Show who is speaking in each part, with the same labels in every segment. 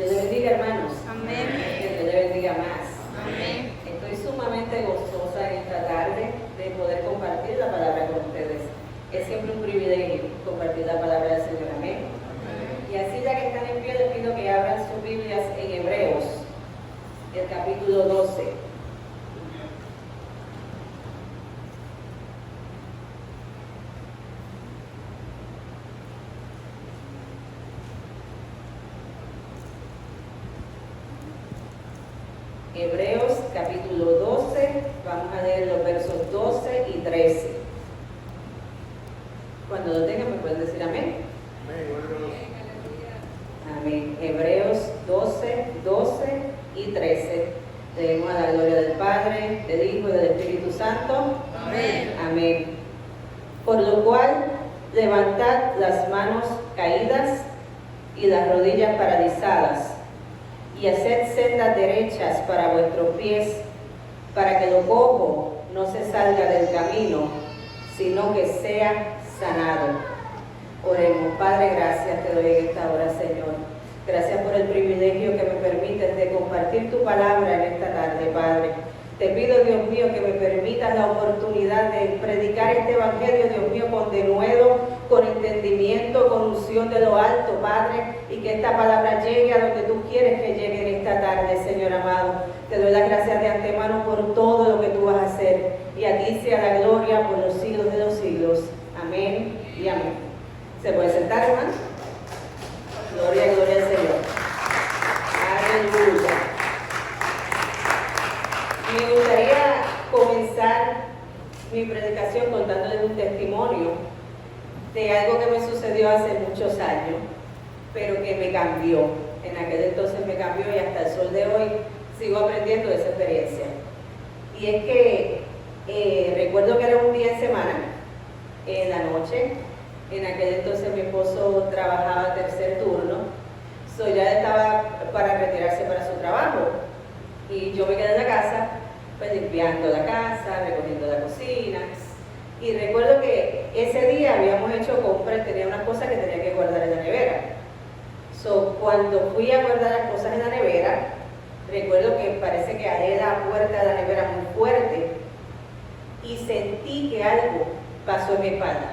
Speaker 1: Dios les bendiga, hermanos.
Speaker 2: Amén.
Speaker 1: Que Dios les bendiga más.
Speaker 2: Amén.
Speaker 1: Estoy sumamente gozosa en esta tarde de poder compartir la palabra con ustedes. Es siempre un privilegio compartir la palabra del Señor. Amén. Y así, ya que están en pie, les pido que abran sus Biblias en Hebreos, el capítulo 12. Hebreos capítulo 12, vamos a leer los versos 12 y 13. Cuando lo tengan me pueden decir amén. Amén. Hebreos 12, 12 y 13. Leemos a la gloria del Padre, del Hijo y del Espíritu Santo.
Speaker 2: Amén.
Speaker 1: Amén. Por lo cual, levantad las manos caídas y las rodillas paralizadas, y haced sendas derechas para vuestros pies, para que lo cojo no se salga del camino, sino que sea sanado. Oremos. Padre, gracias te doy en esta hora, Señor. Gracias por el privilegio que me permites de compartir tu palabra en esta tarde, Padre. Te pido, Dios mío, que me permitas la oportunidad de predicar este evangelio, Dios mío, con denuedo, con entendimiento, con unción de lo alto, Padre, y que esta palabra llegue a donde tú quieres que llegue en esta tarde, Señor amado. Te doy las gracias de antemano por todo lo que tú vas a hacer, y a ti sea la gloria por los siglos de los siglos. Amén y amén. ¿Se puede sentar, hermano? Gloria, gloria al Señor. Aleluya. Me gustaría comenzar mi predicación contándoles un testimonio de algo que me sucedió hace muchos años, pero que me cambió. En aquel entonces me cambió y hasta el sol de hoy sigo aprendiendo de esa experiencia. Y es que recuerdo que era un día de semana, en la noche. En aquel entonces mi esposo trabajaba tercer turno, ya estaba para retirarse para su trabajo. Y yo me quedé en la casa, pues limpiando la casa, recogiendo la cocina. Y recuerdo que ese día habíamos hecho compras, tenía unas cosas que tenía que guardar en la nevera. Cuando fui a guardar las cosas en la nevera, recuerdo que parece que alé la puerta de la nevera muy fuerte y sentí que algo pasó en mi espalda.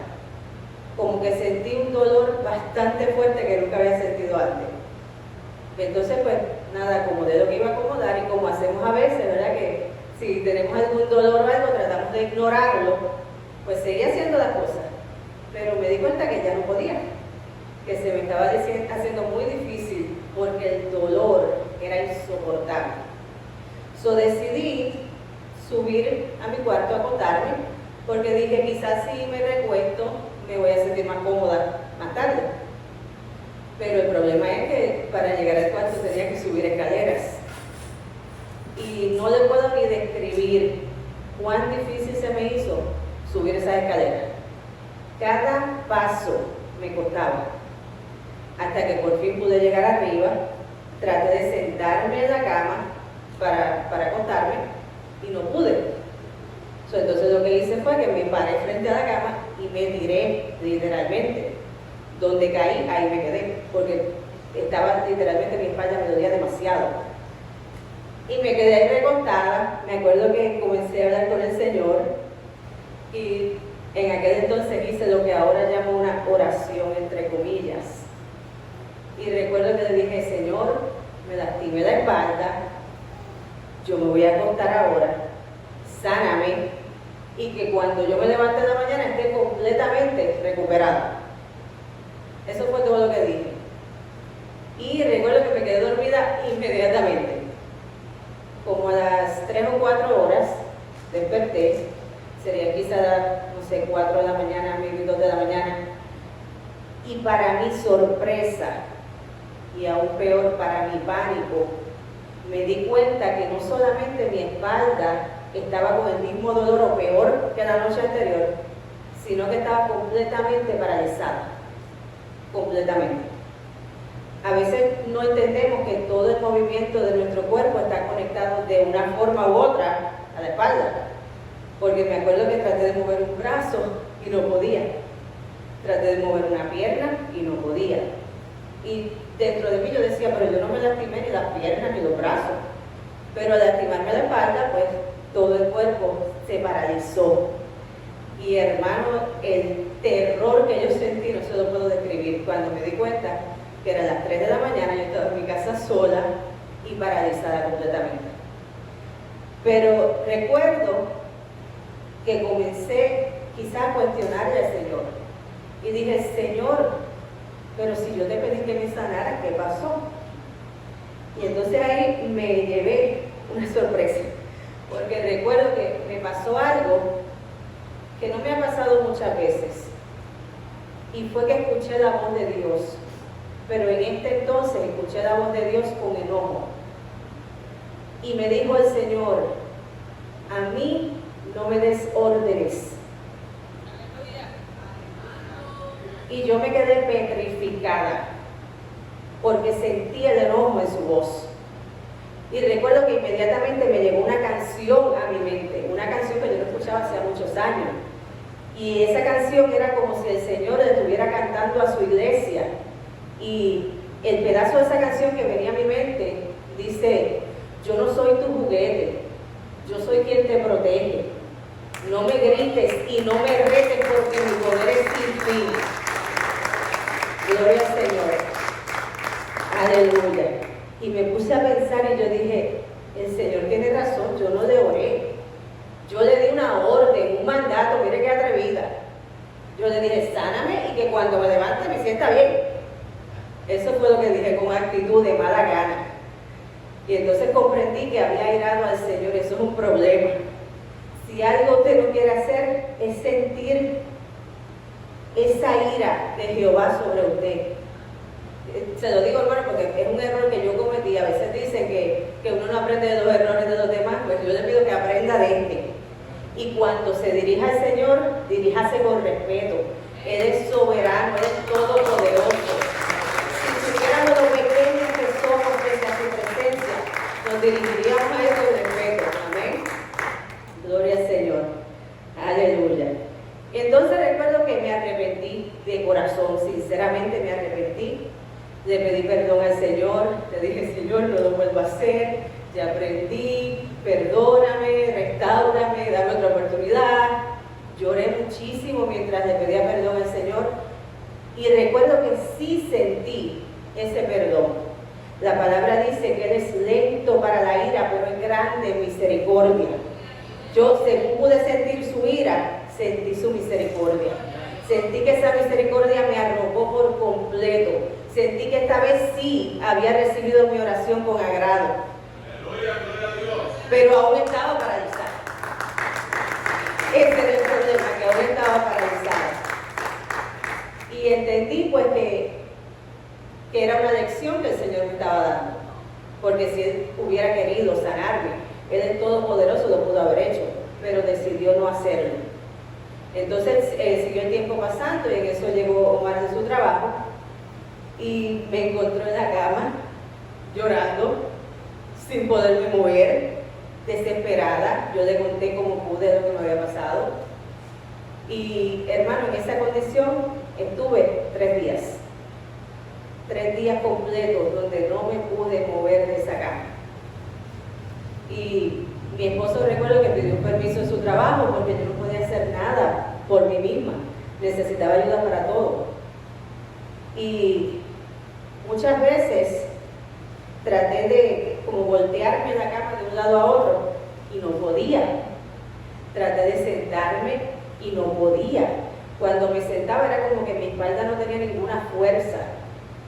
Speaker 1: Como que sentí un dolor bastante fuerte que nunca había sentido antes. Entonces, pues nada, acomodé lo que iba a acomodar, y como hacemos a veces, ¿verdad? Que si tenemos algún dolor o algo, tratamos de ignorarlo, pues seguía haciendo las cosas. Pero me di cuenta que ya no podía, que se me estaba haciendo muy difícil porque el dolor era insoportable. Decidí subir a mi cuarto a acostarme, porque dije, quizás si me recuesto me voy a sentir más cómoda más tarde. Pero el problema es que para llegar al cuarto tenía que subir escaleras. Y no le puedo ni describir cuán difícil se me hizo subir esas escaleras. Cada paso me costaba. Hasta que por fin pude llegar arriba, traté de sentarme en la cama para acostarme y no pude. Entonces lo que hice fue que me paré frente a la cama y me tiré literalmente. Donde caí, ahí me quedé, porque estaba literalmente, mi espalda me dolía demasiado. Y me quedé ahí recostada. Me acuerdo que comencé a hablar con el Señor, y en aquel entonces hice lo que ahora llamo una oración entre comillas. Y recuerdo que le dije, Señor, me lastimé la espalda, yo me voy a acostar ahora, sáname, y que cuando yo me levante en la mañana esté completamente recuperada. Eso fue todo lo que dije. Y recuerdo que me quedé dormida inmediatamente. Como a las 3 o 4 horas desperté, sería quizá, no sé, 4 de la mañana, 2 de la mañana. Y para mi sorpresa, y aún peor para mi pánico, me di cuenta que no solamente mi espalda estaba con el mismo dolor o peor que la noche anterior, sino que estaba completamente paralizada. Completamente. A veces no entendemos que todo el movimiento de nuestro cuerpo está conectado de una forma u otra a la espalda. Porque me acuerdo que traté de mover un brazo y no podía. Traté de mover una pierna y no podía. Y dentro de mí yo decía, pero yo no me lastimé ni las piernas ni los brazos. Pero al lastimarme la espalda, pues todo el cuerpo se paralizó. Y hermano, el terror que yo sentí no se lo puedo describir. Cuando me di cuenta que eran las 3 de la mañana, yo estaba en mi casa sola y paralizada completamente. Pero recuerdo que comencé quizá a cuestionarle al Señor. Y dije, Señor, pero si yo te pedí que me sanara, ¿qué pasó? Y entonces ahí me llevé una sorpresa, porque recuerdo que me pasó algo que no me ha pasado muchas veces, y fue que escuché la voz de Dios, pero en este entonces escuché la voz de Dios con enojo, y me dijo el Señor, a mí no me des órdenes. Y yo me quedé petrificada, porque sentí el enojo en su voz. Y recuerdo que inmediatamente me llegó una canción a mi mente, una canción que yo no escuchaba hacía muchos años. Y esa canción era como si el Señor le estuviera cantando a su iglesia. Y el pedazo de esa canción que venía a mi mente dice, yo no soy tu juguete, yo soy quien te protege. No me grites y no me retes porque mi poder es sin fin. Gloria al Señor. Aleluya. Y me puse a pensar y yo dije, el Señor tiene razón, yo no le oré. Yo le di una orden, un mandato, mire qué atrevida. Yo le dije, sáname y que cuando me levante me sienta bien. Eso fue lo que dije con actitud de mala gana. Y entonces comprendí que había irado al Señor, eso es un problema. Si algo usted no quiere hacer es sentir esa ira de Jehová sobre usted. Se lo digo, hermano, porque es un error que yo cometí. A veces dicen que uno no aprende de los errores de los demás, pues yo le pido que aprenda de este. Y cuando se dirija al Señor, diríjase con respeto. Él es soberano, Él es todopoderoso. Si supiéramos lo pequeños que somos frente a su presencia, nos dirigiríamos a Él con respeto. Amén. Gloria al Señor. Aleluya. Entonces recuerdo que me arrepentí de corazón, sinceramente me arrepentí. Le pedí perdón al Señor, le dije, Señor, no lo vuelvo a hacer, ya aprendí, perdóname, restáurame, dame otra oportunidad. Lloré muchísimo mientras le pedía perdón al Señor y recuerdo que sí sentí ese perdón. La palabra dice que Él es lento para la ira, pero es grande en misericordia. Yo, según pude sentir su ira, sentí su misericordia. Sentí que esa misericordia me arropó por completo. Sentí que esta vez sí había recibido mi oración con agrado. Aleluya, gloria a Dios. Pero aún estaba paralizada. Ese era el problema, que aún estaba paralizada. Y entendí pues que era una lección que el Señor me estaba dando. Porque si Él hubiera querido sanarme, Él es todopoderoso, lo pudo haber hecho, pero decidió no hacerlo. Entonces siguió el tiempo pasando y en eso llegó Omar de su trabajo y me encontró en la cama llorando, sin poderme mover, desesperada. Yo le conté cómo pude lo que me había pasado. Y hermano, en esa condición estuve 3 días. 3 días completos donde no me pude mover de esa cama. Y mi esposo recuerdo que pidió un permiso en su trabajo porque yo no podía hacer nada por mí misma. Necesitaba ayuda para todo. Y muchas veces traté de como voltearme en la cama de un lado a otro y no podía. Traté de sentarme y no podía. Cuando me sentaba era como que mi espalda no tenía ninguna fuerza.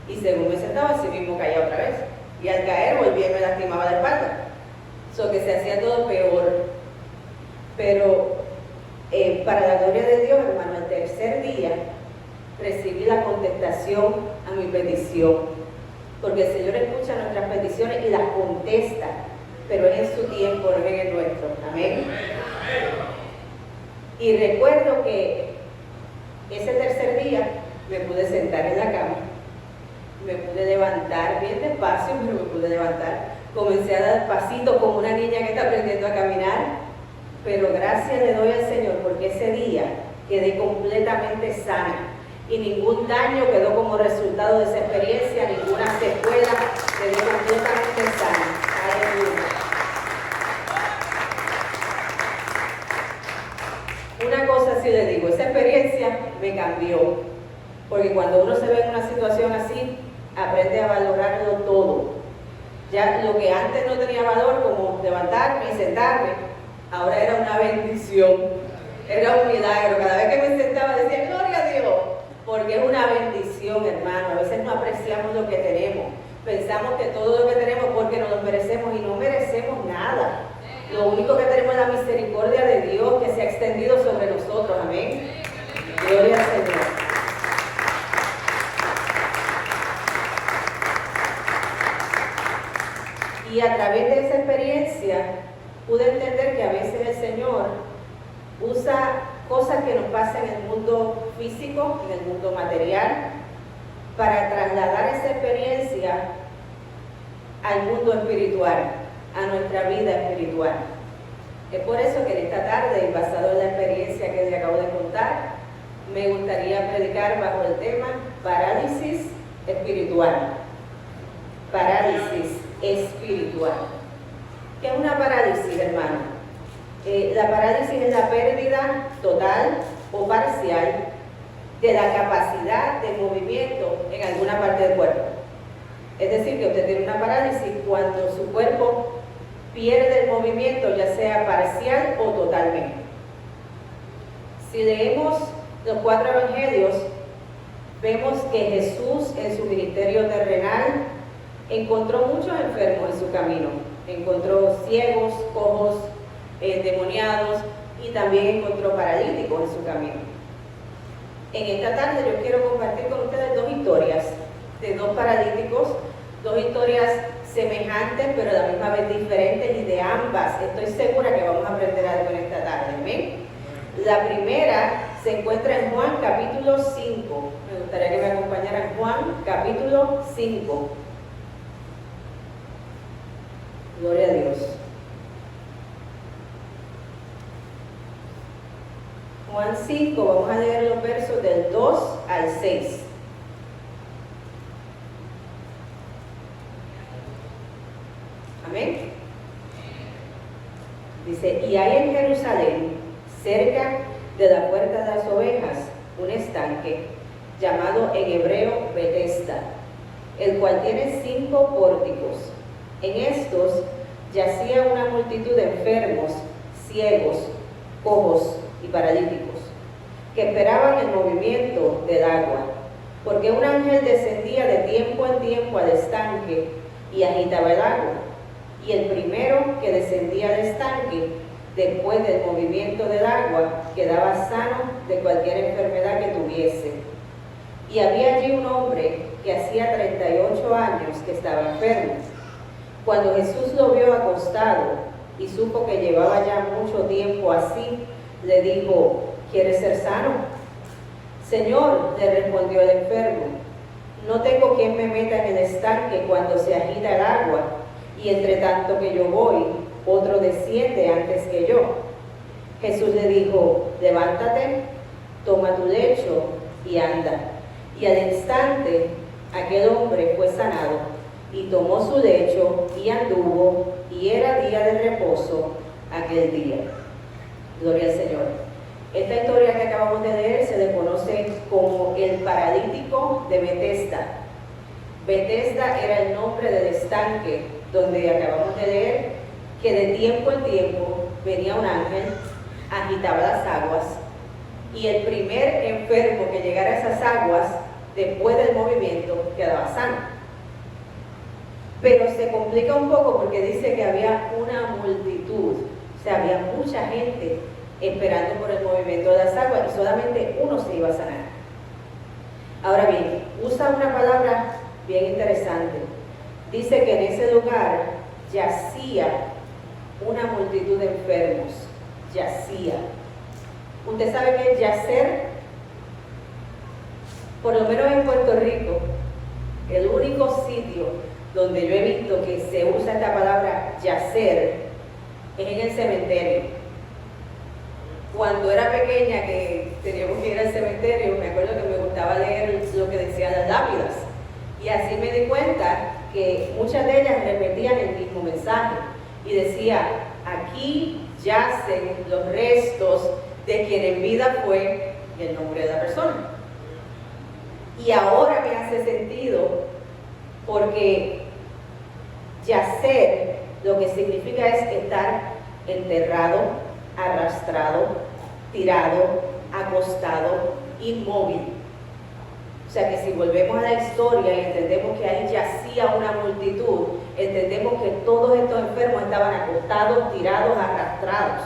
Speaker 1: Y según me sentaba, así mismo caía otra vez. Y al caer volvía y me lastimaba la espalda. So que se hacía todo peor. Pero para la gloria de Dios, hermano, el tercer día recibí la contestación a mi petición. Porque el Señor escucha nuestras peticiones y las contesta, pero es en su tiempo, no es en el nuestro. Amén. Y recuerdo que ese tercer día me pude sentar en la cama, me pude levantar bien despacio, pero me pude levantar. Comencé a dar pasitos como una niña que está aprendiendo a caminar, pero gracias le doy al Señor porque ese día quedé completamente sana y ningún daño quedó como resultado de esa experiencia, ni secuelas quedó completamente sana. Aleluya. Una cosa sí le digo, esa experiencia me cambió, porque cuando uno se ve en una situación así, aprende a valorarlo todo. Ya lo que antes no tenía valor, como levantarme y sentarme, ahora era una bendición, era un milagro. Cada vez que me sentaba decía, gloria a Dios, porque es una bendición, hermano. A veces no apreciamos lo que tenemos, pensamos que todo lo que tenemos porque nos lo merecemos y no merecemos nada. Lo único que tenemos es la misericordia de Dios que se ha extendido sobre nosotros, amén. Gloria al Señor. Y a través de esa experiencia pude entender que a veces el Señor usa cosas que nos pasan en el mundo físico, en el mundo material, para trasladar esa experiencia al mundo espiritual, a nuestra vida espiritual. Es por eso que en esta tarde, y basado en la experiencia que les acabo de contar, me gustaría predicar bajo el tema parálisis espiritual. Parálisis espiritual. ¿Qué es una parálisis, hermano? La parálisis es la pérdida total o parcial de la capacidad de movimiento en alguna parte del cuerpo. Es decir, que usted tiene una parálisis cuando su cuerpo pierde el movimiento, ya sea parcial o totalmente. Si leemos los 4 evangelios, vemos que Jesús en su ministerio terrenal encontró muchos enfermos en su camino. Encontró ciegos, cojos, endemoniados y también encontró paralíticos en su camino. En esta tarde yo quiero compartir con ustedes 2 historias de 2 paralíticos, 2 historias semejantes pero a la misma vez diferentes, y de ambas estoy segura que vamos a aprender algo en esta tarde. ¿Amén? La primera se encuentra en Juan capítulo 5. Me gustaría que me acompañaran. Juan capítulo 5. Gloria a Dios. Juan 5, vamos a leer los versos del 2 al 6. Amén. Dice, y hay en Jerusalén, cerca de la puerta de las ovejas, un estanque llamado en hebreo Betesda, el cual tiene 5 pórticos. En estos yacía una multitud de enfermos, ciegos, cojos y paralíticos, que esperaban el movimiento del agua, porque un ángel descendía de tiempo en tiempo al estanque y agitaba el agua. Y el primero que descendía al estanque, después del movimiento del agua, quedaba sano de cualquier enfermedad que tuviese. Y había allí un hombre que hacía 38 años que estaba enfermo. Cuando Jesús lo vio acostado y supo que llevaba ya mucho tiempo así, le dijo, ¿quieres ser sano? Señor, le respondió el enfermo, no tengo quien me meta en el estanque cuando se agita el agua, y entre tanto que yo voy, otro desciende antes que yo. Jesús le dijo, levántate, toma tu lecho y anda. Y al instante aquel hombre fue sanado, y tomó su lecho y anduvo, y era día de reposo aquel día. Gloria al Señor. Esta historia que acabamos de leer se le conoce como el paralítico de Betesda. Betesda era el nombre del estanque donde acabamos de leer que de tiempo en tiempo venía un ángel, agitaba las aguas, y el primer enfermo que llegara a esas aguas, después del movimiento, quedaba sano. Pero se complica un poco porque dice que había una multitud, o sea, había mucha gente esperando por el movimiento de las aguas y solamente uno se iba a sanar. Ahora bien, usa una palabra bien interesante. Dice que en ese lugar yacía una multitud de enfermos. Yacía. ¿Usted sabe qué es yacer? Por lo menos en Puerto Rico, el único sitio donde yo he visto que se usa esta palabra yacer es en el cementerio. Cuando era pequeña, que teníamos que ir al cementerio, me acuerdo que me gustaba leer lo que decían las lápidas. Y así me di cuenta que muchas de ellas repetían el mismo mensaje y decía, aquí yacen los restos de quien en vida fue el nombre de la persona. Y ahora me hace sentido porque yacer lo que significa es estar enterrado, arrastrado, tirado, acostado, inmóvil. O sea que si volvemos a la historia y entendemos que ahí yacía una multitud, entendemos que todos estos enfermos estaban acostados, tirados, arrastrados,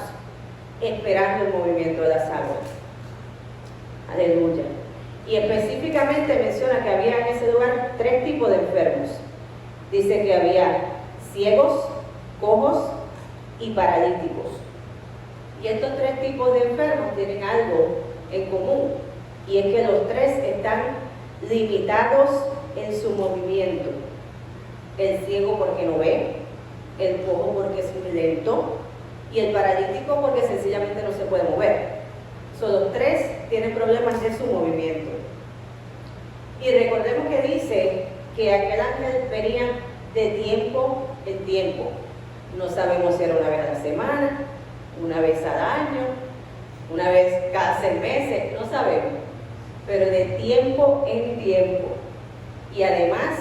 Speaker 1: esperando el movimiento de las aguas. Aleluya. Y específicamente menciona que había en ese lugar 3 tipos de enfermos. Dice que había ciegos, cojos y paralíticos. Y estos 3 tipos de enfermos tienen algo en común, y es que los 3 están limitados en su movimiento. El ciego porque no ve, el cojo porque es muy lento y el paralítico porque sencillamente no se puede mover. Los 3 tienen problemas de su movimiento. Y recordemos que dice que aquel ángel venía de tiempo en tiempo. No sabemos si era una vez a la semana, una vez al año, una vez cada 6 meses, no sabemos. Pero de tiempo en tiempo. Y además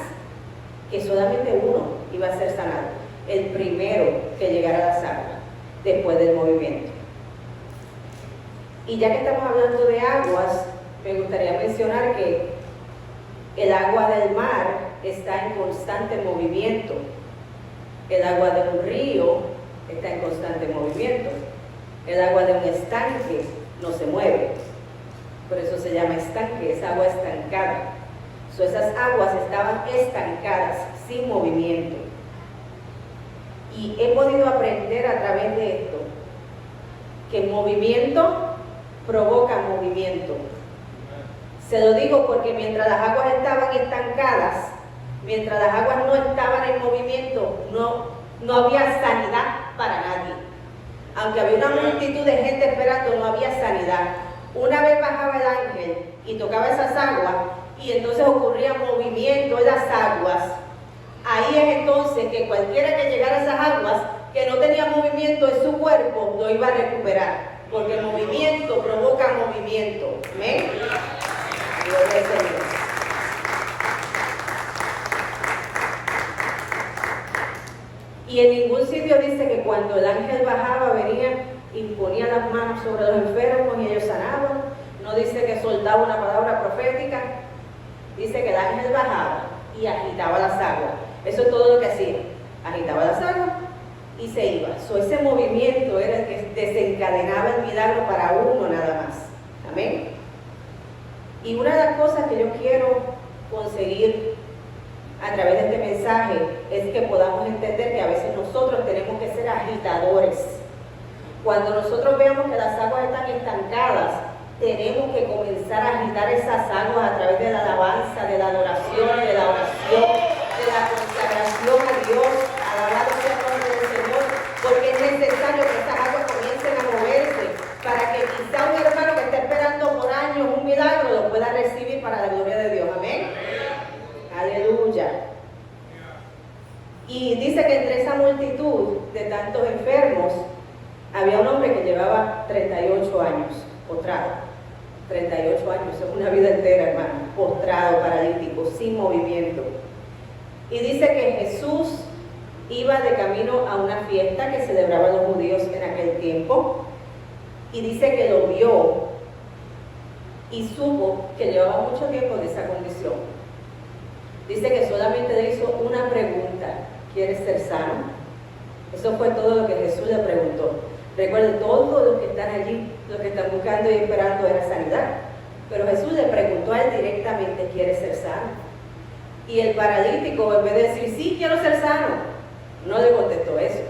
Speaker 1: que solamente uno iba a ser sanado, el primero que llegara a las aguas después del movimiento. Y ya que estamos hablando de aguas, me gustaría mencionar que el agua del mar está en constante movimiento. El agua de un río está en constante movimiento. El agua de un estanque no se mueve. Por eso se llama estanque, es agua estancada. Esas aguas estaban estancadas, sin movimiento. Y he podido aprender a través de esto que movimiento provoca movimiento. Se lo digo porque mientras las aguas estaban estancadas, mientras las aguas no estaban en movimiento, no había sanidad para nadie. Aunque había una multitud de gente esperando, no había sanidad. Una vez bajaba el ángel y tocaba esas aguas, y entonces ocurría movimiento en las aguas. Ahí es entonces que cualquiera que llegara a esas aguas, que no tenía movimiento en su cuerpo, lo iba a recuperar. Porque el movimiento provoca movimiento. ¿Amén? Gloria al Señor. Y en ningún sitio dice que cuando el ángel bajaba, venía, imponía las manos sobre los enfermos y ellos sanaban. No dice que soltaba una palabra profética. Dice que el ángel bajaba y agitaba las aguas. Eso es todo lo que hacía. Agitaba las aguas y se iba. Ese movimiento era el que desencadenaba el milagro para uno nada más. Amén. Y una de las cosas que yo quiero conseguir a través de este mensaje es que podamos entender que a veces nosotros tenemos que ser agitadores. Cuando nosotros veamos que las aguas están estancadas, tenemos que comenzar a agitar esas aguas a través de la alabanza, de la adoración, de la oración, de la consagración a Dios. Alabado sea el nombre del Señor, porque es necesario que estas aguas comiencen a moverse para que quizá un hermano que está esperando por años un milagro lo pueda recibir para la gloria de Dios. Amén. Aleluya. Y dice que entre esa multitud de tantos enfermos había un hombre que llevaba 38 años postrado. 38 años, es una vida entera, hermano, postrado, paralítico, sin movimiento. Y dice que Jesús iba de camino a una fiesta que celebraban los judíos en aquel tiempo, y dice que lo vio y supo que llevaba mucho tiempo en esa condición. Dice que solamente le hizo una pregunta: ¿quieres ser sano? Eso fue todo lo que Jesús le preguntó. Recuerden, todos los que están allí, los que están buscando y esperando era sanidad. Pero Jesús le preguntó a él directamente: ¿quieres ser sano? Y el paralítico, en vez de decir, sí, quiero ser sano, no le contestó eso.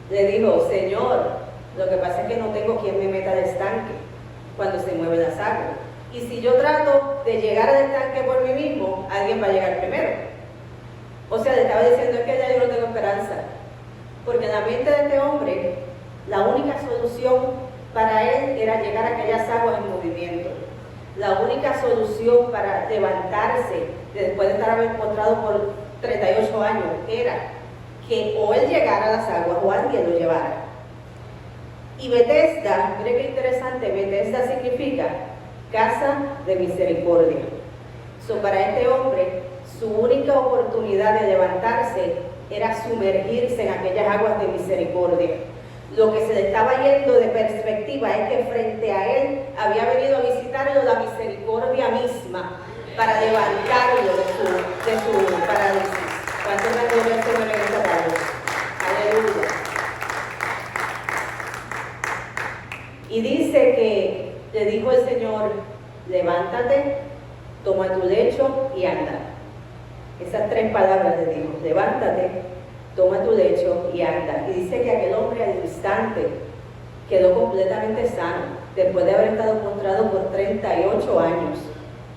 Speaker 1: Le dijo: Señor, lo que pasa es que no tengo quien me meta al estanque cuando se mueven las aguas. Y si yo trato de llegar al estanque por mí mismo, alguien va a llegar primero. O sea, le estaba diciendo: es que ya yo no tengo esperanza. Porque en la mente de este hombre, la única solución para él era llegar a aquellas aguas en movimiento. la única solución para levantarse después de estar postrado por 38 años era que o él llegara a las aguas o alguien lo llevara. Y Betesda, mire qué interesante, Betesda significa casa de misericordia. Para este hombre, su única oportunidad de levantarse era sumergirse en aquellas aguas de misericordia. Lo que se le estaba yendo de perspectiva es que frente a él había venido a visitarlo la misericordia misma para levantarlo de su parálisis. ¿Cuánto la gloria al Señor en esta tarde? Aleluya. Y dice que le dijo el Señor, levántate, toma tu lecho y anda. Esas 3 palabras le dijo, levántate, toma tu lecho y anda. Y dice que aquel hombre al instante quedó completamente sano, después de haber estado postrado por 38 años,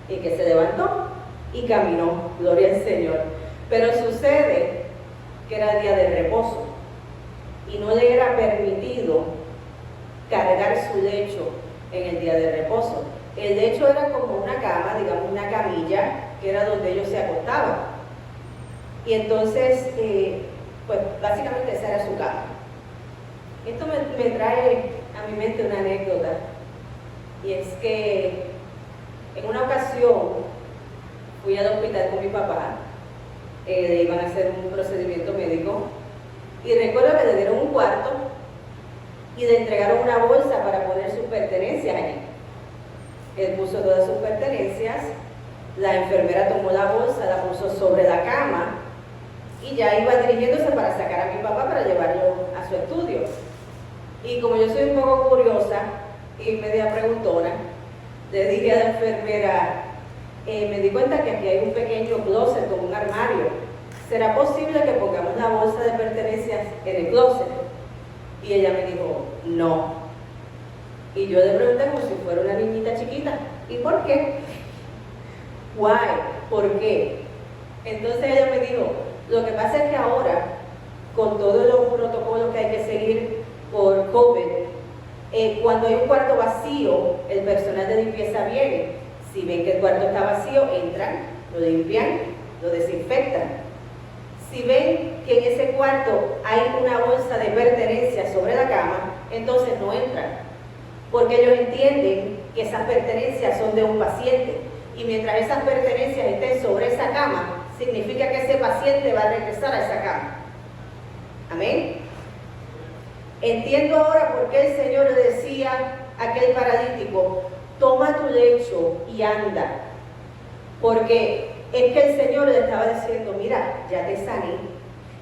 Speaker 1: y que se levantó y caminó, gloria al Señor. Pero sucede que era día de reposo, y no le era permitido cargar su lecho en el día de reposo. El lecho era como una cama, digamos una camilla, que era donde ellos se acostaban. Y entonces, pues básicamente esa era su cama. Esto me trae a mi mente una anécdota, y es que en una ocasión fui al hospital con mi papá, le iban a hacer un procedimiento médico, y recuerdo que le dieron un cuarto y le entregaron una bolsa para poner sus pertenencias allí. Él puso todas sus pertenencias, la enfermera tomó la bolsa, la puso sobre la cama y ya iba dirigiéndose para sacar a mi papá para llevarlo a su estudio. Y como yo soy un poco curiosa y media preguntona, le dije a la enfermera, me di cuenta que aquí hay un pequeño closet como un armario. ¿Será posible que pongamos la bolsa de pertenencias en el closet? Y ella me dijo, no. Y yo le pregunté como si fuera una niñita chiquita, ¿y por qué? Why? ¿Por qué? Entonces ella me dijo, lo que pasa es que ahora, con todos los protocolos que hay que seguir por COVID, cuando hay un cuarto vacío, el personal de limpieza viene. Si ven que el cuarto está vacío, entran, lo limpian, lo desinfectan. Si ven que en ese cuarto hay una bolsa de pertenencias sobre la cama, entonces no entran, porque ellos entienden que esas pertenencias son de un paciente, y mientras esas pertenencias estén sobre esa cama, significa que ese paciente va a regresar a esa cama. Amén. Entiendo ahora por qué el Señor le decía a aquel paralítico, toma tu lecho y anda, porque es que el Señor le estaba diciendo, mira, ya te sané,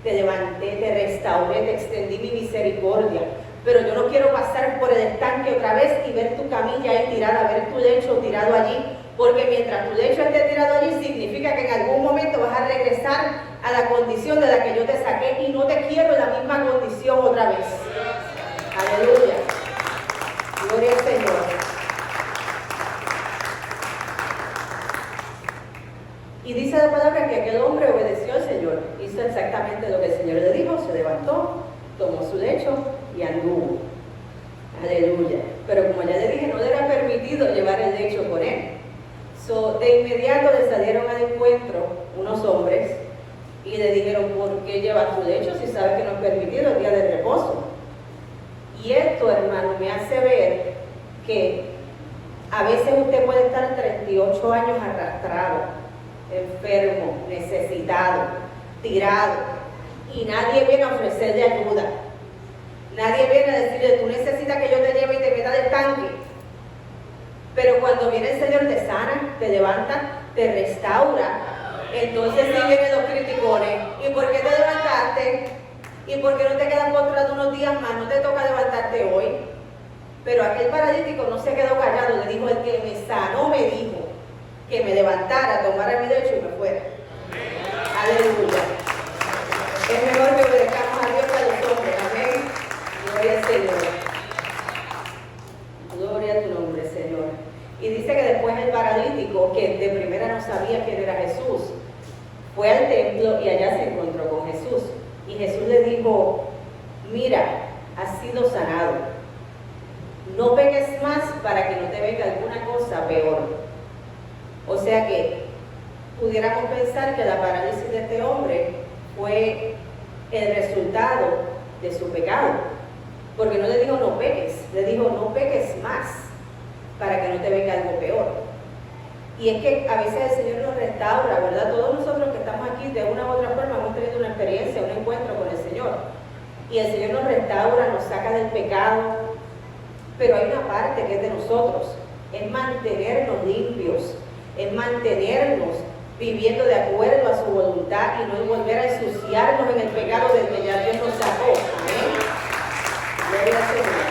Speaker 1: te levanté, te restauré, te extendí mi misericordia, pero yo no quiero pasar por el estanque otra vez y ver tu camilla ahí tirada, ver tu lecho tirado allí, porque mientras tu lecho esté tirado allí, significa que en algún momento vas a regresar a la condición de la que yo te saqué, y no te quiero en la misma condición otra vez. Aleluya. Gloria al Señor. Y dice la palabra que aquel hombre obedeció al Señor, hizo exactamente lo que el Señor le dijo, se levantó, tomó su lecho y anduvo. Aleluya. Pero como ya le dije, no le era permitido llevar el lecho con él. De inmediato le salieron al encuentro unos hombres y le dijeron, ¿por qué llevas tu lecho si sabes que no es permitido el día de reposo? Y esto, hermano, me hace ver que a veces usted puede estar 38 años arrastrado, enfermo, necesitado, tirado, y nadie viene a ofrecerle ayuda. Nadie viene a decirle, tú necesitas que yo te lleve y te meta del tanque. Pero cuando viene el Señor te sana, te levanta, te restaura. Entonces sí vienen los criticones. ¿Y por qué te levantaste? ¿Y por qué no te quedas postrado unos días más? No te toca levantarte hoy. Pero aquel paralítico no se quedó callado. Le dijo, el que me sanó me dijo que me levantara, tomara mi lecho y me fuera. Aleluya. Es mejor que obedezcamos a Dios que a los hombres. Amén. Gloria al Señor. Gloria a tu nombre, Señor. Y dice que después el paralítico, que de primera no sabía quién era Jesús, fue al templo y allá se encontró con Jesús. Y Jesús le dijo, mira, has sido sanado. No peques más para que no te venga alguna cosa peor. O sea que pudiéramos pensar que la parálisis de este hombre fue el resultado de su pecado. Porque no le dijo no peques, le dijo no peques más para que no te venga algo peor. Y es que a veces el Señor nos restaura, ¿verdad? Todos nosotros que estamos aquí de una u otra forma hemos tenido una experiencia, un encuentro con el Señor. Y el Señor nos restaura, nos saca del pecado. Pero hay una parte que es de nosotros, es mantenernos limpios, es mantenernos viviendo de acuerdo a su voluntad y no volver a ensuciarnos en el pecado del que ya Dios nos sacó. Amén. Gloria al Señor.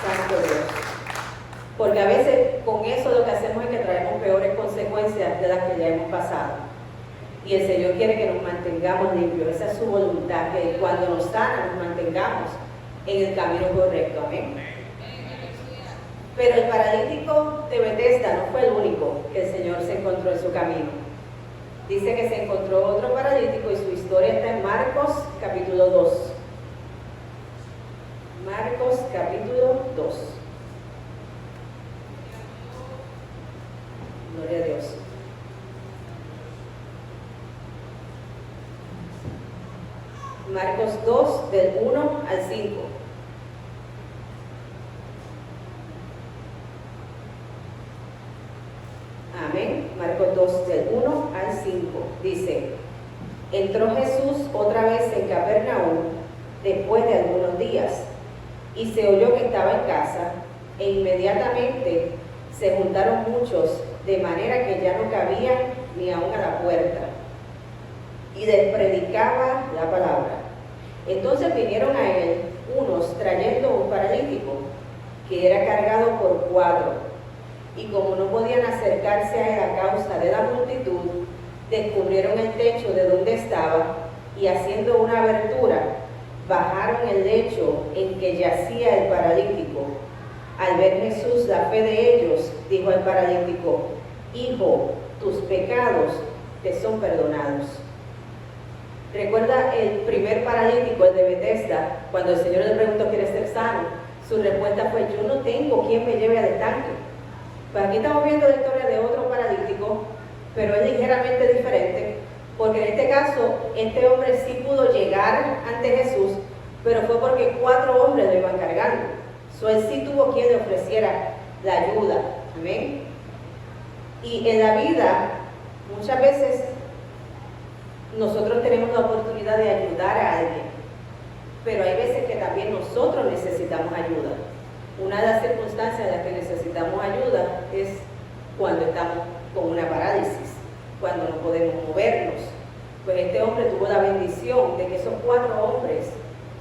Speaker 1: Santo Dios. Porque a veces con eso lo que hacemos es que traemos peores consecuencias de las que ya hemos pasado. Y el Señor quiere que nos mantengamos limpios. Esa es su voluntad, que cuando nos sana nos mantengamos en el camino correcto. Amén. Pero el paralítico de Betesda no fue el único que el Señor se encontró en su camino. Dice que se encontró otro paralítico y su historia está en Marcos capítulo 2. Marcos capítulo 2. Gloria a Dios. Marcos 2 del 1 al 5. Amén. Marcos 2 del 1 al 5. Dice: entró Jesús otra vez en Capernaum después de algunos días, y se oyó que estaba en casa, e inmediatamente se juntaron muchos, de manera que ya no cabían ni aún a la puerta, y les predicaba la palabra. Entonces vinieron a él unos trayendo un paralítico, que era cargado por 4, y como no podían acercarse a él a causa de la multitud, descubrieron el techo de donde estaba, y haciendo una abertura, bajaron el lecho en que yacía el paralítico. Al ver Jesús la fe de ellos, dijo al paralítico: hijo, tus pecados te son perdonados. Recuerda el primer paralítico, el de Betesda, cuando el Señor le preguntó: ¿quieres ser sano? Su respuesta fue: yo no tengo quien me lleve al estanque. Pues aquí estamos viendo la historia de otro paralítico, pero es ligeramente diferente, porque en este caso, este hombre sí pudo llegar ante Jesús, pero fue porque 4 hombres lo iban cargando. Él sí tuvo quien le ofreciera la ayuda. Amén. Y en la vida, muchas veces, nosotros tenemos la oportunidad de ayudar a alguien, pero hay veces que también nosotros necesitamos ayuda. Una de las circunstancias en las que necesitamos ayuda es cuando estamos con una parálisis, cuando no podemos movernos. Pues este hombre tuvo la bendición de que esos 4 hombres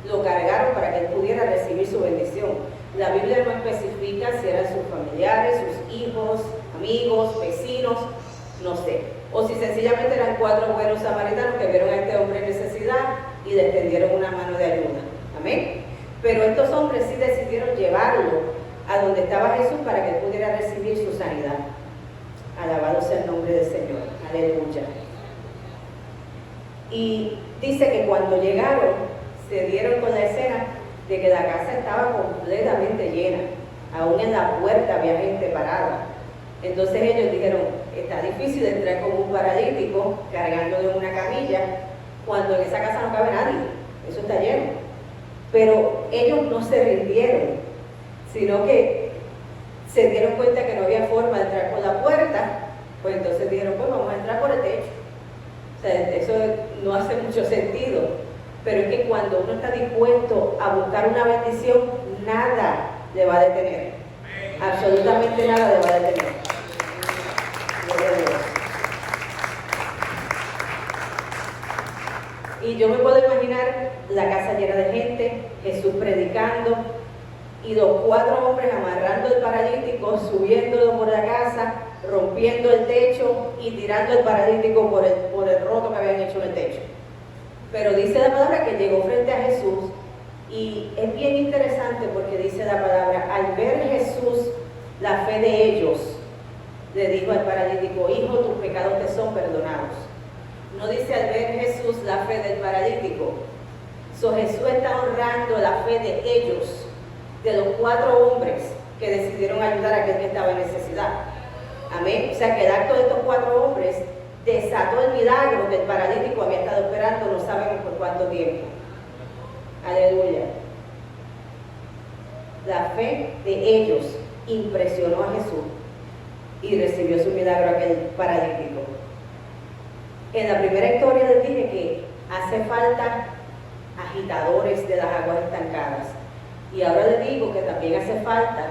Speaker 1: lo cargaron para que él pudiera recibir su bendición. La Biblia no especifica si eran sus familiares, sus hijos, amigos, vecinos, no sé. O si sencillamente eran 4 buenos samaritanos que vieron a este hombre en necesidad y le tendieron una mano de ayuda. Amén. Pero estos hombres sí decidieron llevarlo a donde estaba Jesús para que él pudiera recibir su sanidad. Alabado sea el nombre del Señor. Aleluya. Y dice que cuando llegaron, se dieron con la escena de que la casa estaba completamente llena. Aún en la puerta había gente parada. Entonces ellos dijeron: está difícil entrar con un paralítico cargándolo en una camilla cuando en esa casa no cabe nadie. Eso está lleno. Pero ellos no se rindieron, sino que se dieron cuenta que no había forma de entrar por la puerta. Pues entonces dijeron: pues vamos a entrar por el techo. O sea, eso no hace mucho sentido. Pero es que cuando uno está dispuesto a buscar una bendición, nada le va a detener. Absolutamente nada le va a detener. Gloria a Dios. Y yo me puedo imaginar la casa llena de gente, Jesús predicando, y los 4 hombres amarrando el paralítico, subiéndolo por la casa, rompiendo el techo y tirando el paralítico por el roto que habían hecho en el techo. Pero dice la palabra que llegó frente a Jesús, y es bien interesante porque dice la palabra: al ver Jesús la fe de ellos, le dijo al paralítico: hijo, tus pecados te son perdonados. No dice al ver Jesús la fe del paralítico. Jesús está honrando la fe de ellos, de los 4 hombres que decidieron ayudar a aquel que estaba en necesidad. Amén. O sea que el acto de estos 4 hombres desató el milagro que el paralítico había estado esperando, no sabemos por cuánto tiempo. Aleluya. La fe de ellos impresionó a Jesús y recibió su milagro aquel paralítico. En la primera historia les dije que hace falta agitadores de las aguas estancadas. Y ahora les digo que también hace falta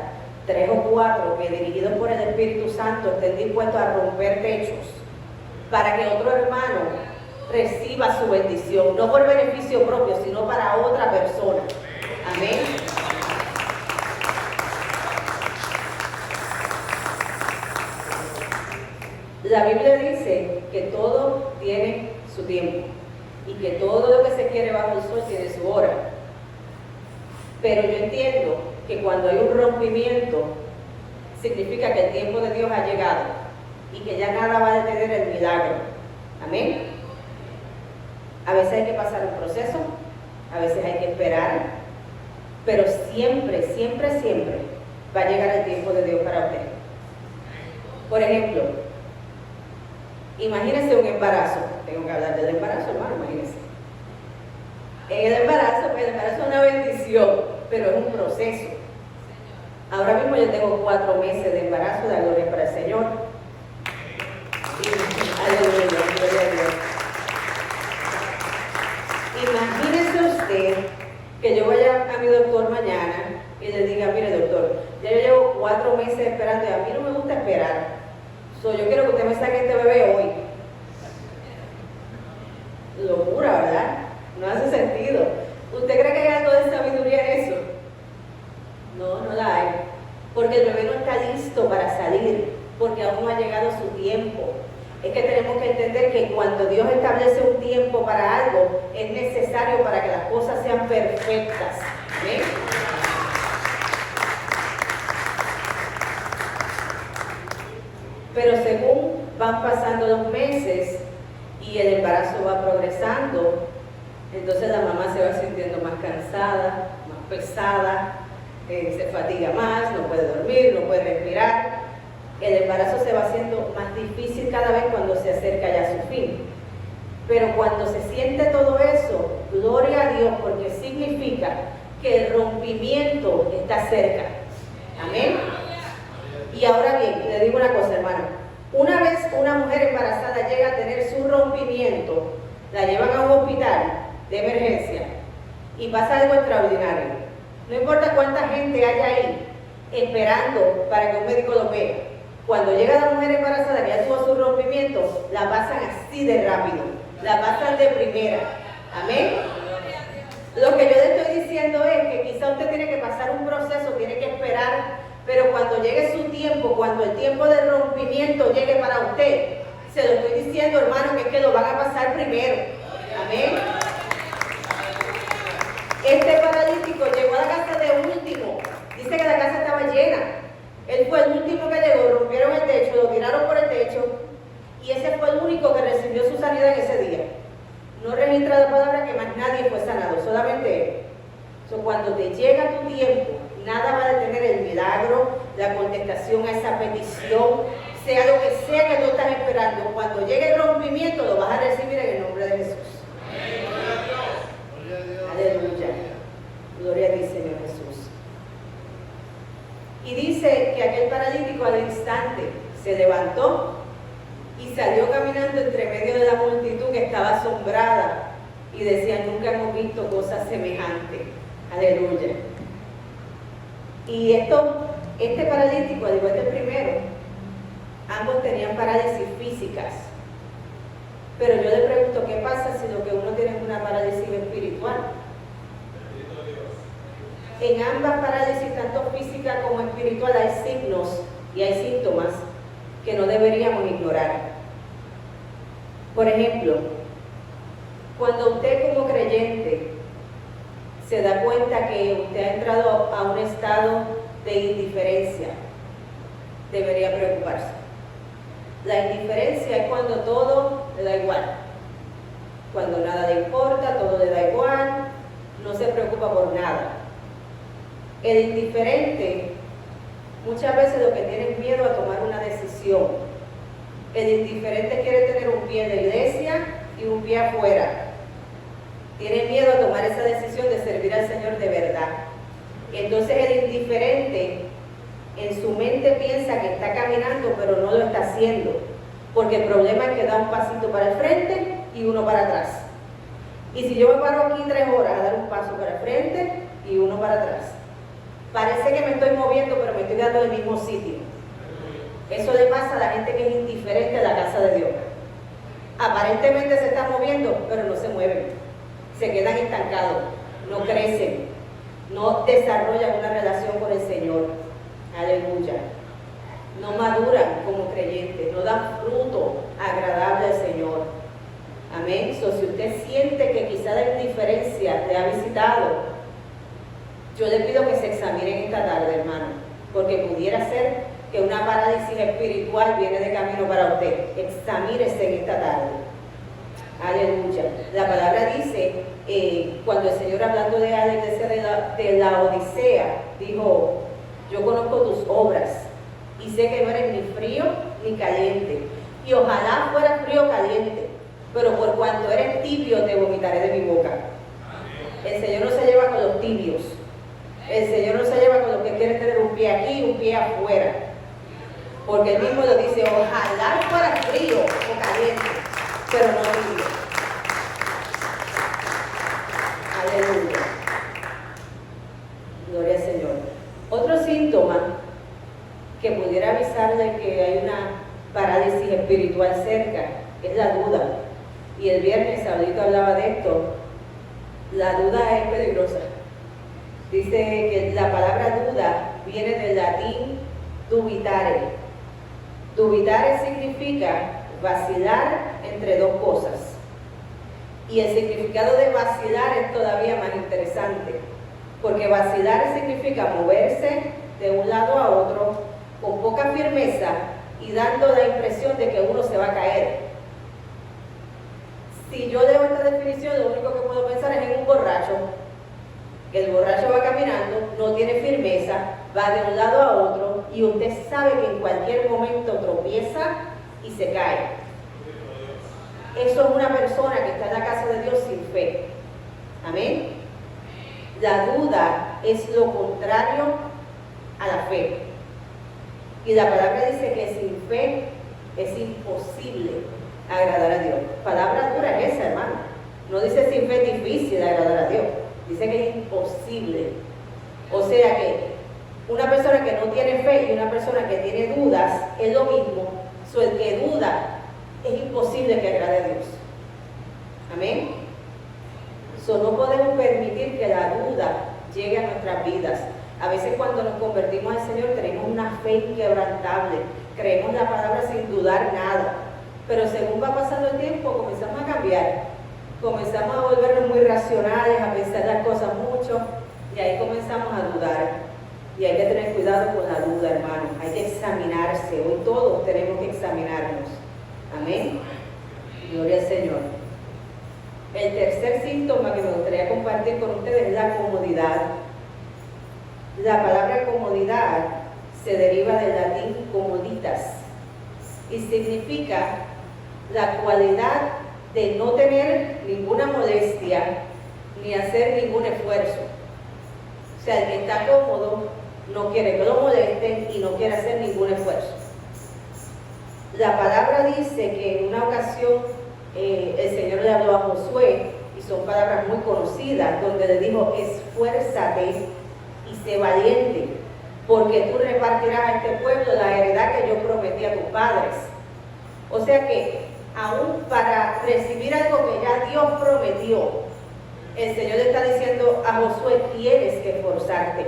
Speaker 1: 3 o 4 que, dirigidos por el Espíritu Santo, estén dispuestos a romper techos para que otro hermano reciba su bendición, no por beneficio propio, sino para otra persona. Amén. La Biblia dice que todo tiene su tiempo y que todo lo que se quiere bajo el sol tiene su hora. Pero yo entiendo que cuando hay un rompimiento, significa que el tiempo de Dios ha llegado y que ya nada va a detener el milagro. Amén. A veces hay que pasar un proceso, a veces hay que esperar, pero siempre, siempre, siempre va a llegar el tiempo de Dios para usted. Por ejemplo, imagínese un embarazo. Tengo que hablar del embarazo, hermano, imagínese. En el embarazo es una bendición, pero es un proceso. Ahora mismo yo tengo 4 meses de embarazo, la gloria para el Señor. Aleluya, gloria a Dios. Imagínese usted que yo vaya a mi doctor mañana y le diga, mire doctor, ya yo llevo 4 meses esperando y a mí no me gusta esperar. Yo quiero que usted me saque este bebé hoy. Locura, ¿verdad? No hace sentido. ¿Usted cree que hay algo de sabiduría en eso? No, no la hay. Porque el bebé no está listo para salir, porque aún no ha llegado su tiempo. Es que tenemos que entender que cuando Dios establece un tiempo para algo, es necesario para que las cosas sean perfectas. ¿Ven? Pero según van pasando los meses y el embarazo va progresando, entonces la mamá se va sintiendo más cansada, más pesada, se fatiga más, no puede dormir, no puede respirar. El embarazo se va haciendo más difícil cada vez cuando se acerca ya a su fin. Pero cuando se siente todo eso, gloria a Dios, porque significa que el rompimiento está cerca. Amén. Y ahora bien, le digo una cosa, hermano. Una vez una mujer embarazada llega a tener su rompimiento, la llevan a un hospital de emergencia y pasa algo extraordinario. No importa cuánta gente haya ahí esperando para que un médico lo vea. Cuando llega la mujer embarazada que ya tuvo su rompimiento, la pasan así de rápido, la pasan de primera. Amén. Lo que yo le estoy diciendo es que quizá usted tiene que pasar un proceso, tiene que esperar, pero cuando llegue su tiempo, cuando el tiempo del rompimiento llegue para usted, se lo estoy diciendo, hermano, que es que lo van a pasar primero. Amén. Este paralítico llegó a la casa de último. Dice que la casa estaba llena. Él fue el último que llegó, rompieron el techo, lo tiraron por el techo y ese fue el único que recibió su sanidad en ese día. No registra la palabra que más nadie fue sanado, solamente él. Cuando te llega tu tiempo, nada va a detener el milagro, la contestación a esa petición, sea lo que sea que tú estás esperando. Cuando llegue el rompimiento, lo vas a recibir en el nombre de Jesús. Aleluya. Gloria a ti, Señor Jesús. Y dice que aquel paralítico al instante se levantó y salió caminando entre medio de la multitud que estaba asombrada y decía, nunca hemos visto cosas semejantes. Aleluya. Y este paralítico, al igual que el primero, ambos tenían parálisis físicas. Pero yo le pregunto, ¿qué pasa si lo que uno tiene es una parálisis espiritual? En ambas parálisis, tanto física como espiritual, hay signos y hay síntomas que no deberíamos ignorar. Por ejemplo, cuando usted como creyente se da cuenta que usted ha entrado a un estado de indiferencia, debería preocuparse. La indiferencia es cuando todo le da igual, cuando nada le importa, todo le da igual, no se preocupa por nada. El indiferente Muchas veces lo que tienen miedo a tomar una decisión. El indiferente quiere tener un pie en la iglesia y un pie afuera. Tiene miedo a tomar esa decisión de servir al Señor de verdad. Entonces el indiferente en su mente piensa que está caminando, pero no lo está haciendo. Porque el problema es que da un pasito para el frente y uno para atrás. Y si yo me paro aquí 3 horas a dar un paso para el frente y uno para atrás, parece que me estoy moviendo, pero me estoy dando en el mismo sitio. Eso le pasa a la gente que es indiferente a la casa de Dios. Aparentemente se están moviendo, pero no se mueven. Se quedan estancados, no crecen, no desarrollan una relación con el Señor. Aleluya. No maduran como creyentes, no dan fruto agradable al Señor. Amén. So, si usted siente que quizá la indiferencia le ha visitado, yo le pido que se examinen esta tarde, hermano, porque pudiera ser que una parálisis espiritual viene de camino para usted. Examínese en esta tarde. Aleluya. La palabra dice, cuando el Señor, hablando de la iglesia de la Odisea, dijo: yo conozco tus obras y sé que no eres ni frío ni caliente. Y ojalá fuera frío o caliente, pero por cuanto eres tibio te vomitaré de mi boca. El Señor no se lleva con los tibios. El Señor no se lleva con los que quieren tener un pie aquí y un pie afuera. Porque Él mismo lo dice: ojalá fuera frío o caliente, pero no tibio. Aleluya. Gloria al Señor. Otro síntoma que pudiera avisarle que hay una parálisis espiritual cerca es la duda. Y el viernes Saulito hablaba de esto. La duda es peligrosa. Dice que la palabra duda viene del latín dubitare. Dubitare significa vacilar entre dos cosas. Y el significado de vacilar es todavía más interesante, porque vacilar significa moverse de un lado a otro con poca firmeza y dando la impresión de que uno se va a caer. Si yo leo esta definición, lo único que puedo pensar es en un borracho. El borracho va caminando, no tiene firmeza, va de un lado a otro y usted sabe que en cualquier momento tropieza y se cae. Eso es una persona que está en la casa de Dios sin fe. Amén. La duda es lo contrario a la fe. Y la palabra dice que sin fe es imposible agradar a Dios. Palabra dura es esa, hermano. No dice sin fe es difícil agradar a Dios. Dice que es imposible. O sea que una persona que no tiene fe y una persona que tiene dudas es lo mismo. El que duda es imposible que agrade a Dios. Amén. No podemos permitir que la duda llegue a nuestras vidas. A veces cuando nos convertimos al Señor tenemos una fe inquebrantable. Creemos la palabra sin dudar nada. Pero según va pasando el tiempo comenzamos a cambiar. Comenzamos a volvernos muy racionales, a pensar las cosas mucho, y ahí comenzamos a dudar. Y hay que tener cuidado con la duda, hermano. Hay que examinarse. Hoy todos tenemos que examinarnos. Amén. Gloria al Señor. El tercer síntoma que me gustaría compartir con ustedes es la comodidad. La palabra comodidad se deriva del latín comoditas y significa la cualidad de no tener ninguna molestia ni hacer ningún esfuerzo. O sea, el que está cómodo no quiere que lo molesten y no quiere hacer ningún esfuerzo. La palabra dice que en una ocasión el Señor le habló a Josué, y son palabras muy conocidas, donde le dijo: esfuérzate y sé valiente, porque tú repartirás a este pueblo la heredad que yo prometí a tus padres. O sea que aún para recibir algo que ya Dios prometió, el Señor le está diciendo a Josué: tienes que esforzarte,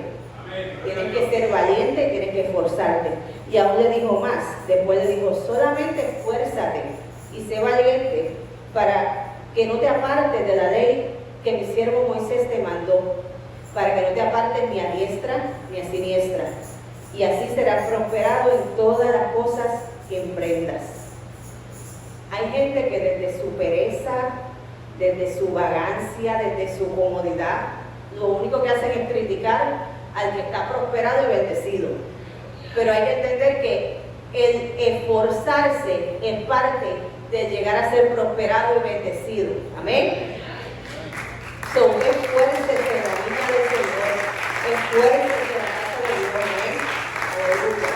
Speaker 1: tienes que ser valiente, tienes que esforzarte. Y aún le dijo más, después le dijo: solamente esfuérzate y sé valiente para que no te apartes de la ley que mi siervo Moisés te mandó, para que no te apartes ni a diestra ni a siniestra, y así serás prosperado en todas las cosas que emprendas. Hay gente que desde su pereza, desde su vagancia, desde su comodidad, lo único que hacen es criticar al que está prosperado y bendecido. Pero hay que entender que el esforzarse es parte de llegar a ser prosperado y bendecido. Amén. So, esfuércese en la viña del Señor, esfuércese en la casa de Dios. Amén. Aleluya.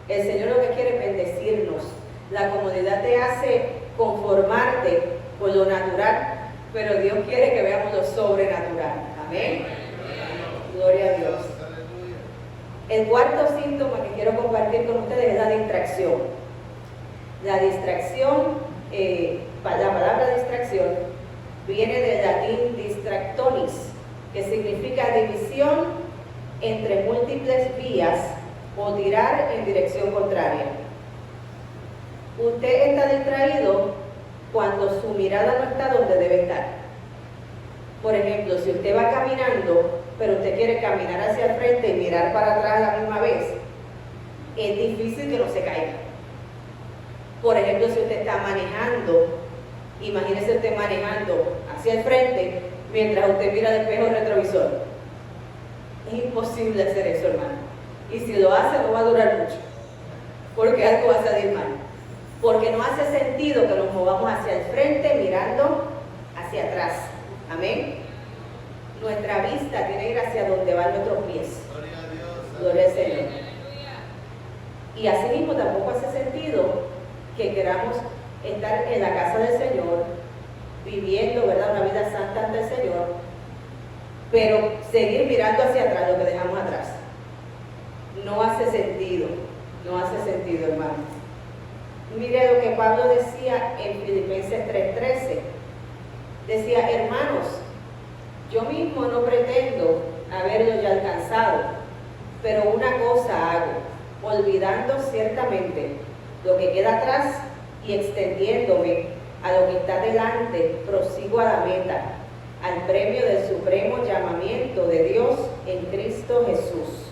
Speaker 1: El Señor lo que quiere es bendecirnos. La comodidad te hace conformarte por lo natural, pero Dios quiere que veamos lo sobrenatural. Amén. Gloria a Dios. El cuarto síntoma que quiero compartir con ustedes es la distracción. La distracción, la palabra distracción, viene del latín distractonis, que significa división entre múltiples vías o tirar en dirección contraria. Usted está distraído cuando su mirada no está donde debe estar. Por ejemplo, si usted va caminando, pero usted quiere caminar hacia el frente y mirar para atrás a la misma vez, es difícil que no se caiga. Por ejemplo, si usted está manejando, imagínese usted manejando hacia el frente mientras usted mira el espejo retrovisor. Es imposible hacer eso, hermano. Y si lo hace, no va a durar mucho, porque algo va a salir mal. Porque no hace sentido que nos movamos hacia el frente mirando hacia atrás. Amén. Nuestra vista tiene que ir hacia donde van nuestros pies. Gloria al Señor. Y así mismo tampoco hace sentido que queramos estar en la casa del Señor, viviendo, ¿verdad?, una vida santa ante el Señor, pero seguir mirando hacia atrás lo que dejamos atrás. No hace sentido, hermano. Mire lo que Pablo decía en Filipenses 3:13. Decía, hermanos, yo mismo no pretendo haberlo ya alcanzado, pero una cosa hago, olvidando ciertamente lo que queda atrás y extendiéndome a lo que está delante, prosigo a la meta, al premio del supremo llamamiento de Dios en Cristo Jesús.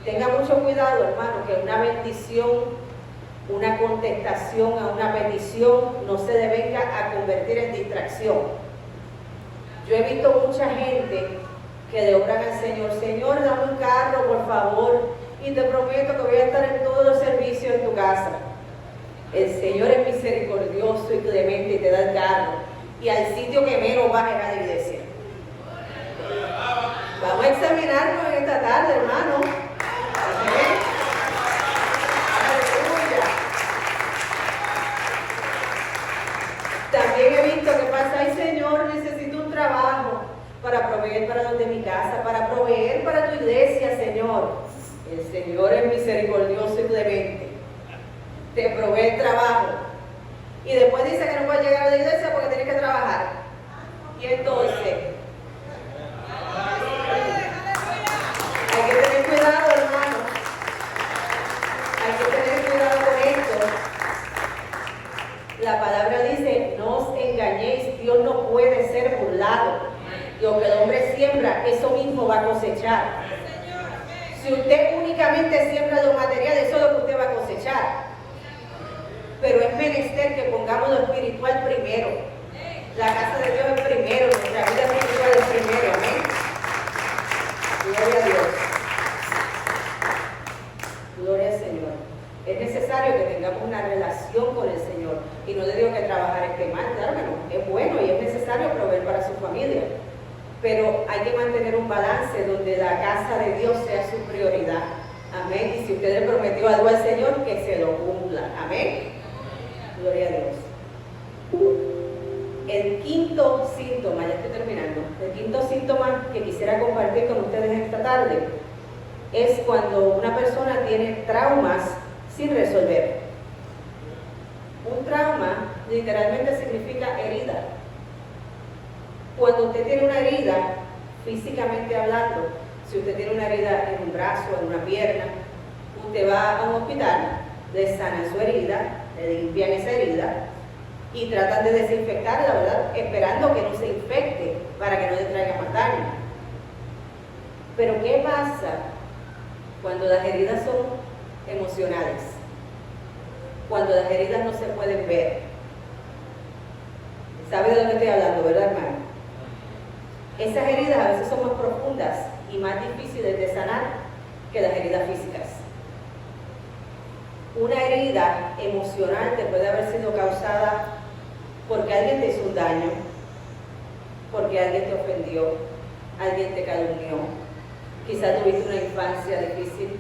Speaker 1: Tenga mucho cuidado, hermano, que una bendición, una contestación a una petición no se le venga a convertir en distracción. Yo he visto mucha gente que le oran al Señor, Señor, dame un carro, por favor, y te prometo que voy a estar en todos los servicios en tu casa. El Señor es misericordioso y clemente y te da el carro, y al sitio que menos vas es a la iglesia. Vamos a examinarnos en esta tarde, hermano. ¿Okay? También he visto que pasa, ay Señor, necesito un trabajo para proveer para los de mi casa, para proveer para tu iglesia, Señor. El Señor es misericordioso y clemente. Te provee el trabajo. Y después dice que no puedes llegar a la iglesia porque tienes que trabajar. Y entonces, hay que tener cuidado, hermano. Hay que tener cuidado con esto. La palabra dice, no os engañéis, Dios no puede ser burlado. Lo que el hombre siembra, eso mismo va a cosechar. Si usted únicamente siembra lo material, eso es lo que usted va a cosechar. Pero es menester que pongamos lo espiritual primero. La casa de Dios es primero, nuestra vida espiritual es primero. Amén. Gloria a Dios. Gloria al Señor. Es necesario que tengamos una relación con el Señor. Y no le digo que trabajar esté mal, claro que no. Es bueno y es necesario proveer para su familia. Pero hay que mantener un balance donde la casa de Dios sea su prioridad. Amén. Y si usted le prometió algo al Señor, que se lo cumpla. Amén. Gloria a Dios. El quinto síntoma, ya estoy terminando, el quinto síntoma que quisiera compartir con ustedes esta tarde es cuando una persona tiene traumas sin resolver. Un trauma literalmente significa herida. Cuando usted tiene una herida, físicamente hablando, si usted tiene una herida en un brazo, en una pierna, usted va a un hospital, le sanan su herida, le limpian esa herida y tratan de desinfectarla, ¿verdad? Esperando que no se infecte para que no le traiga más daño. Pero ¿qué pasa cuando las heridas son emocionales? Cuando las heridas no se pueden ver. ¿Sabe de lo que estoy hablando, verdad, hermano? Esas heridas a veces son más profundas y más difíciles de sanar que las heridas físicas. Una herida emocional te puede haber sido causada porque alguien te hizo un daño, porque alguien te ofendió, alguien te calumnió. Quizás tuviste una infancia difícil,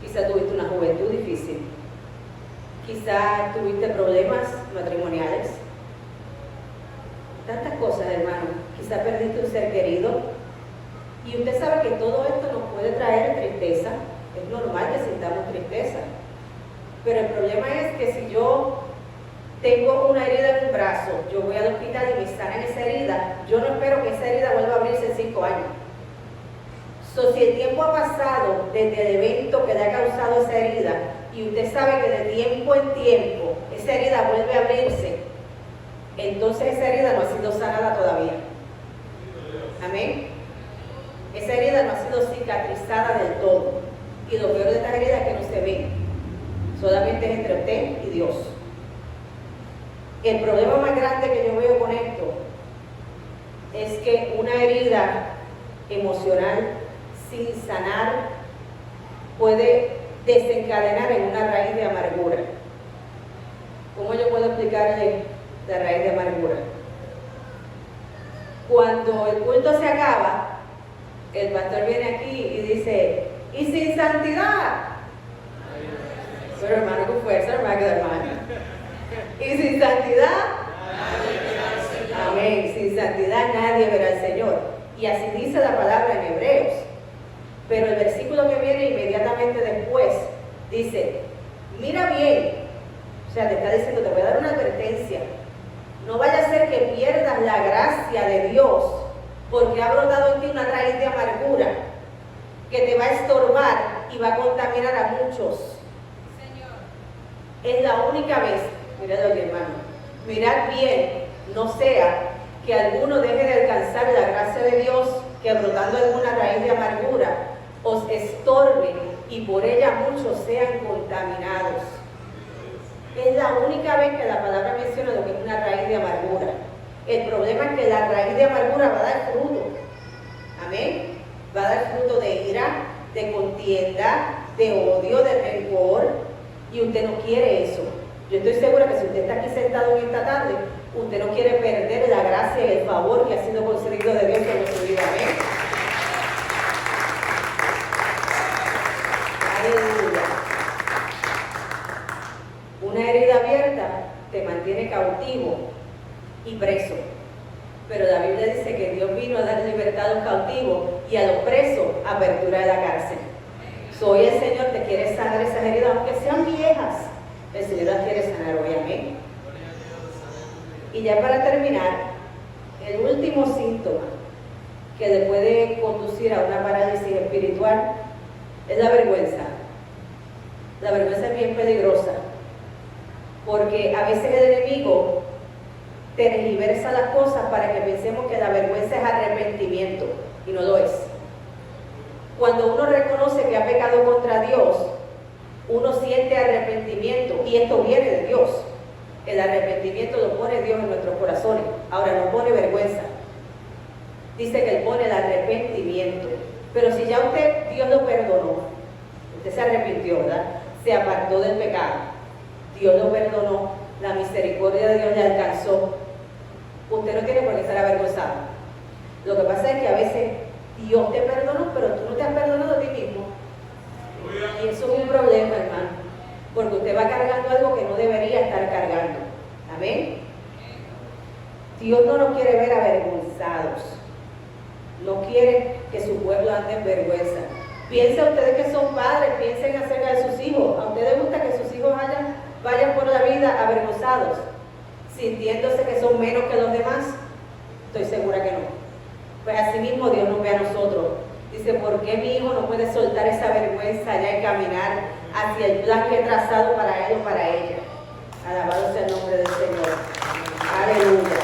Speaker 1: quizás tuviste una juventud difícil, quizás tuviste problemas matrimoniales. Tantas cosas, hermano. Quizás perdiste un ser querido. Y usted sabe que todo esto nos puede traer tristeza. Es normal que sintamos tristeza. Pero el problema es que si yo tengo una herida en un brazo, yo voy al hospital y me sanan esa herida, yo no espero que esa herida vuelva a abrirse en 5 años. Si el tiempo ha pasado desde el evento que le ha causado esa herida, y usted sabe que de tiempo en tiempo esa herida vuelve a abrirse, entonces esa herida no ha sido sanada todavía. Amén. Esa herida no ha sido cicatrizada del todo. Y lo peor de esta herida es que no se ve. Solamente es entre usted y Dios. El problema más grande que yo veo con esto es que una herida emocional sin sanar puede desencadenar en una raíz de amargura. ¿Cómo yo puedo explicarle la raíz de amargura? Cuando el culto se acaba, el pastor viene aquí y dice, ¿y sin santidad? Pero hermano, con fuerza, hermano, hermano. ¿Y sin santidad? Amén. Sin santidad nadie verá al Señor. Y así dice la palabra en Hebreos. Pero el versículo que viene inmediatamente después dice, mira bien, o sea, te está diciendo, te voy a dar una advertencia. No vaya a ser que pierdas la gracia de Dios porque ha brotado en ti una raíz de amargura que te va a estorbar y va a contaminar a muchos. Es la única vez, mirad aquí, hermano, mirad bien, no sea que alguno deje de alcanzar la gracia de Dios, que brotando alguna raíz de amargura os estorbe y por ella muchos sean contaminados. Es la única vez que la palabra menciona lo que es una raíz de amargura. El problema es que la raíz de amargura va a dar fruto. Amén. Va a dar fruto de ira, de contienda, de odio, de rencor. Y usted no quiere eso. Yo estoy segura que si usted está aquí sentado en esta tarde, usted no quiere perder la gracia y el favor que ha sido concedido de Dios en su vida. Amén. Aleluya. Una herida abierta te mantiene cautivo y preso. Pero la Biblia dice que Dios vino a dar libertad a los cautivos y a los presos apertura de la cárcel. Hoy el Señor te quiere sanar esas heridas, aunque sean viejas. El Señor las quiere sanar hoy, amén. Y ya para terminar, el último síntoma que le puede conducir a una parálisis espiritual es la vergüenza. La vergüenza es bien peligrosa, porque a veces el enemigo tergiversa las cosas para que pensemos que la vergüenza es arrepentimiento, y no lo es. Cuando uno reconoce que ha pecado contra Dios, uno siente arrepentimiento, y esto viene de Dios. El arrepentimiento lo pone Dios en nuestros corazones. Ahora no pone vergüenza. Dice que Él pone el arrepentimiento. Pero si ya Dios lo perdonó, usted se arrepintió, ¿verdad? Se apartó del pecado. Dios lo perdonó, la misericordia de Dios le alcanzó. Usted no tiene por qué estar avergonzado. Lo que pasa es que a veces Dios te perdonó, pero tú no te has perdonado a ti mismo. Y eso es un problema, hermano, porque usted va cargando algo que no debería estar cargando. Amén. Dios no nos quiere ver avergonzados. No quiere que su pueblo ande en vergüenza. Piensen ustedes que son padres, piensen acerca de sus hijos. ¿A ustedes les gusta que sus hijos vayan por la vida avergonzados, sintiéndose que son menos que los demás? Estoy segura que no. Pues así mismo Dios nos ve a nosotros. Dice, ¿por qué mi hijo no puede soltar esa vergüenza ya y caminar hacia el plan que he trazado para él o para ella? Alabado sea el nombre del Señor. Aleluya.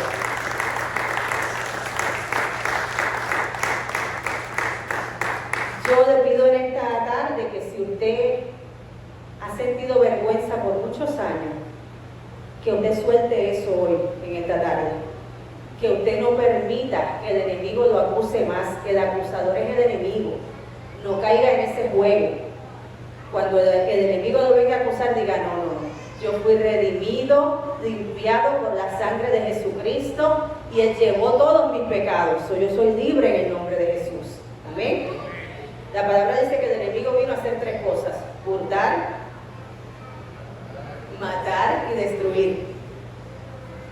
Speaker 1: Yo le pido en esta tarde que si usted ha sentido vergüenza por muchos años, que usted suelte eso hoy, en esta tarde. que usted no permita que el enemigo lo acuse más, que el acusador es el enemigo. No caiga en ese juego. Cuando el enemigo lo venga a acusar, diga, no. Yo fui redimido, limpiado por la sangre de Jesucristo y Él llevó todos mis pecados. Yo soy libre en el nombre de Jesús. Amén. La palabra dice que el enemigo vino a hacer tres cosas: hurtar, matar y destruir.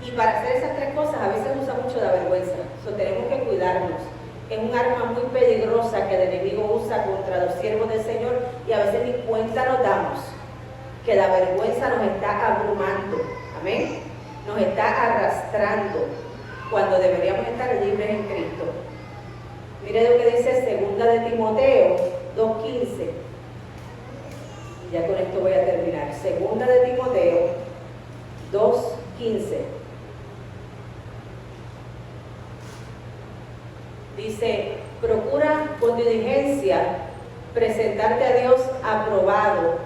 Speaker 1: Y para hacer esas tres cosas a veces usa mucho la vergüenza. Tenemos que cuidarnos. Es un arma muy peligrosa que el enemigo usa contra los siervos del Señor y a veces ni cuenta nos damos que la vergüenza nos está abrumando. Amén. Nos está arrastrando cuando deberíamos estar libres en Cristo. Mire lo que dice 2 de Timoteo 2:15. Ya con esto voy a terminar. 2 de Timoteo 2:15. Dice, procura con diligencia presentarte a Dios aprobado,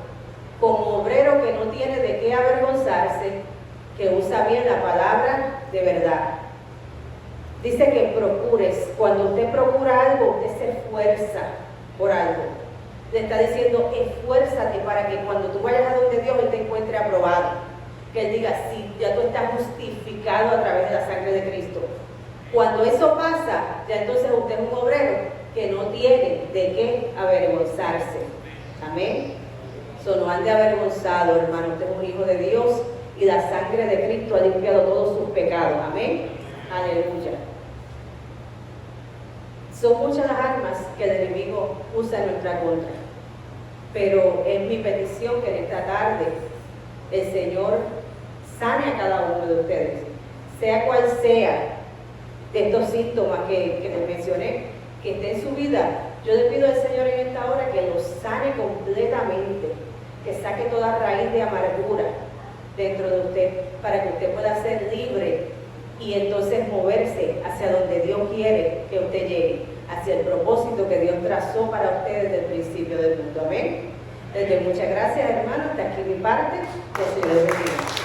Speaker 1: como obrero que no tiene de qué avergonzarse, que usa bien la palabra de verdad. Dice que procures. Cuando usted procura algo, usted se esfuerza por algo. Le está diciendo, esfuérzate para que cuando tú vayas a donde Dios, Él te encuentre aprobado. Que Él diga, sí, ya tú estás justificado a través de la sangre de Cristo. Cuando eso pasa, ya entonces usted es un obrero que no tiene de qué avergonzarse. Amén. No ande avergonzado, hermano. Usted es un hijo de Dios y la sangre de Cristo ha limpiado todos sus pecados. Amén. Aleluya. Son muchas las armas que el enemigo usa en nuestra contra. Pero es mi petición que en esta tarde el Señor sane a cada uno de ustedes, sea cual sea de estos síntomas que les mencioné, que esté en su vida. Yo le pido al Señor en esta hora que los sane completamente, que saque toda raíz de amargura dentro de usted, para que usted pueda ser libre y entonces moverse hacia donde Dios quiere que usted llegue, hacia el propósito que Dios trazó para usted desde el principio del mundo. Amén. Muchas gracias, hermano. Hasta aquí mi parte. Que el Señor les bendiga.